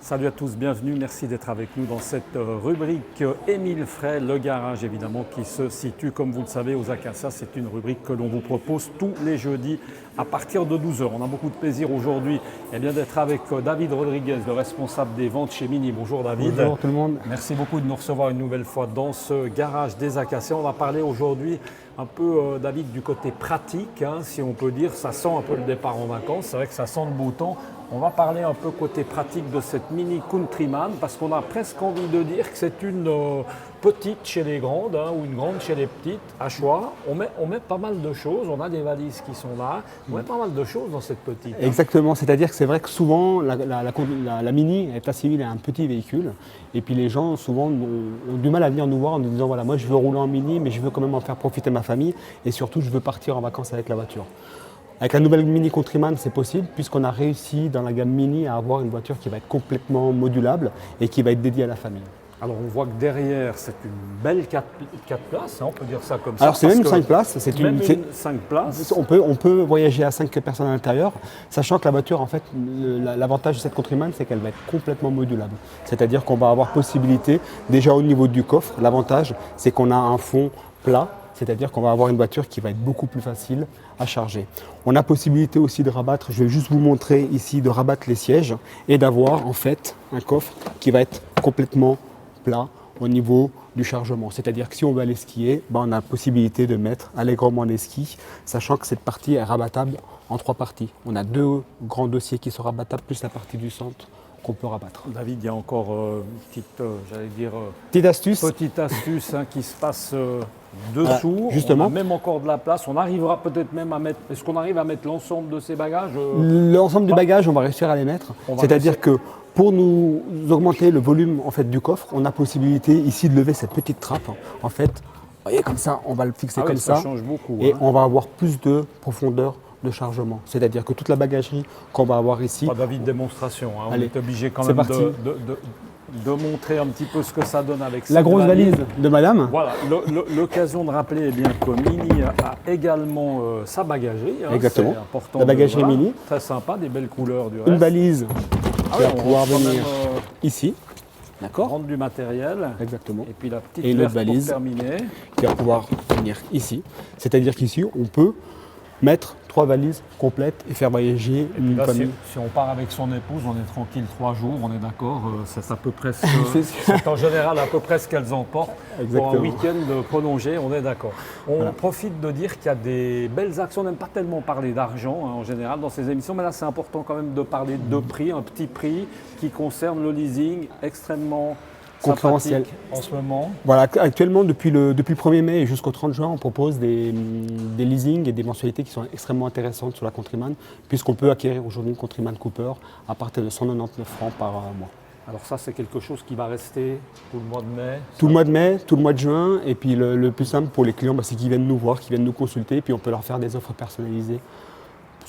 Salut à tous, bienvenue, merci d'être avec nous dans cette rubrique Émile Frey, le garage évidemment qui se situe comme vous le savez aux Acacias. C'est une rubrique que l'on vous propose tous les jeudis à partir de 12 h. On a beaucoup de plaisir aujourd'hui d'être avec David Rodriguez, le responsable des ventes chez Mini. Bonjour David. Bonjour tout le monde. Merci beaucoup de nous recevoir une nouvelle fois dans ce garage des Acacias. On va parler aujourd'hui un peu, David, du côté pratique, si on peut dire. Ça sent un peu le départ en vacances, c'est vrai que ça sent le beau temps. On va parler un peu côté pratique de cette Mini Countryman parce qu'on a presque envie de dire que c'est une petite chez les grandes ou une grande chez les petites, à choix. On met pas mal de choses, on a des valises qui sont là, on met pas mal de choses dans cette petite. Exactement, c'est-à-dire que c'est vrai que souvent la Mini est assimilée à un petit véhicule et puis les gens souvent ont du mal à venir nous voir en nous disant voilà, moi je veux rouler en Mini mais je veux quand même en faire profiter ma famille et surtout je veux partir en vacances avec la voiture. Avec la nouvelle Mini Countryman, c'est possible puisqu'on a réussi dans la gamme Mini à avoir une voiture qui va être complètement modulable et qui va être dédiée à la famille. Alors on voit que derrière c'est une belle 4 places, on peut dire ça comme ça. Alors c'est même 5 places. C'est une 5 places. On peut voyager à 5 personnes à l'intérieur, sachant que la voiture, en fait, l'avantage de cette Countryman, c'est qu'elle va être complètement modulable. C'est-à-dire qu'on va avoir possibilité, déjà au niveau du coffre, l'avantage c'est qu'on a un fond plat. C'est-à-dire qu'on va avoir une voiture qui va être beaucoup plus facile à charger. On a possibilité aussi de rabattre, je vais juste vous montrer ici, de rabattre les sièges et d'avoir en fait un coffre qui va être complètement plat au niveau du chargement. C'est-à-dire que si on veut aller skier, on a la possibilité de mettre allègrement les skis, sachant que cette partie est rabattable en 3 parties. On a 2 grands dossiers qui sont rabattables, plus la partie du centre qu'on peut rabattre. David, il y a encore une petite astuce, qui se passe dessous. Justement. On a même encore de la place. On arrivera peut-être même à mettre. Est-ce qu'on arrive à mettre l'ensemble de ces bagages L'ensemble des bagages, on va réussir à les mettre. C'est-à-dire que pour nous augmenter le volume en fait, du coffre, on a possibilité ici de lever cette petite trappe. En fait, vous voyez comme ça, on va le fixer comme ça. Ça change beaucoup. Et on va avoir plus de profondeur de chargement. C'est-à-dire que toute la bagagerie qu'on va avoir ici… Pas David, démonstration. On est obligé quand même de montrer un petit peu ce que ça donne avec la grosse valise de madame. Voilà, l'occasion de rappeler que Mini a également sa bagagerie. Exactement, c'est important, la bagagerie Mini. Très sympa, des belles couleurs du reste. Une valise qui va pouvoir venir ici. D'accord. Rendre du matériel. Exactement. Et puis la petite et l'autre valise pour terminer. Qui va pouvoir venir ici. C'est-à-dire qu'ici, on peut mettre 3 valises complètes et faire voyager une famille. Si on part avec son épouse, on est tranquille 3 jours, on est d'accord. C'est à peu près c'est en général à peu près ce qu'elles emportent. Exactement. Pour un week-end prolongé, on est d'accord. On profite de dire qu'il y a des belles actions. On n'aime pas tellement parler d'argent en général dans ces émissions, mais là c'est important quand même de parler de prix, un petit prix qui concerne le leasing extrêmement concurrentiel en ce moment. Voilà, actuellement depuis le 1er mai jusqu'au 30 juin, on propose des leasings et des mensualités qui sont extrêmement intéressantes sur la Countryman, puisqu'on peut acquérir aujourd'hui une Countryman Cooper à partir de 199 francs par mois. Alors ça, c'est quelque chose qui va rester tout le mois de mai. Tout le mois de mai, tout le mois de juin, et puis le plus simple pour les clients, c'est qu'ils viennent nous voir, qu'ils viennent nous consulter, puis on peut leur faire des offres personnalisées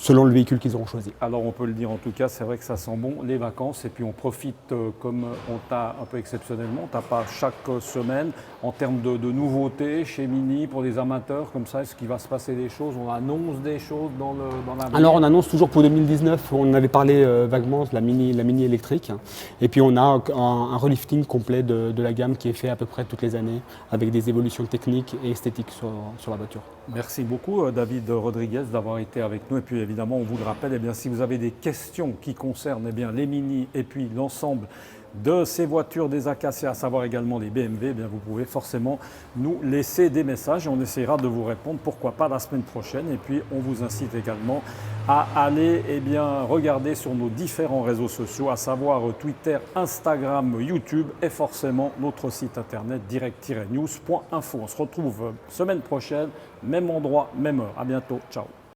selon le véhicule qu'ils auront choisi. Alors on peut le dire en tout cas, c'est vrai que ça sent bon les vacances et puis on profite comme on t'a un peu exceptionnellement, on t'a pas chaque semaine en termes de nouveautés chez Mini pour les amateurs comme ça, est-ce qu'il va se passer des choses? On annonce des choses dans l'avenir? Alors on annonce toujours pour 2019, on avait parlé vaguement de la Mini électrique et puis on a un relifting complet de la gamme qui est fait à peu près toutes les années avec des évolutions techniques et esthétiques sur la voiture. Merci beaucoup David Rodriguez d'avoir été avec nous et puis évidemment on vous le rappelle, si vous avez des questions qui concernent les Mini et puis l'ensemble de ces voitures des Acacias, à savoir également les BMW, vous pouvez forcément nous laisser des messages et on essaiera de vous répondre, pourquoi pas la semaine prochaine. Et puis on vous incite également à aller regarder sur nos différents réseaux sociaux, à savoir Twitter, Instagram, YouTube et forcément notre site internet direct-news.info. On se retrouve semaine prochaine, même endroit, même heure. À bientôt, ciao.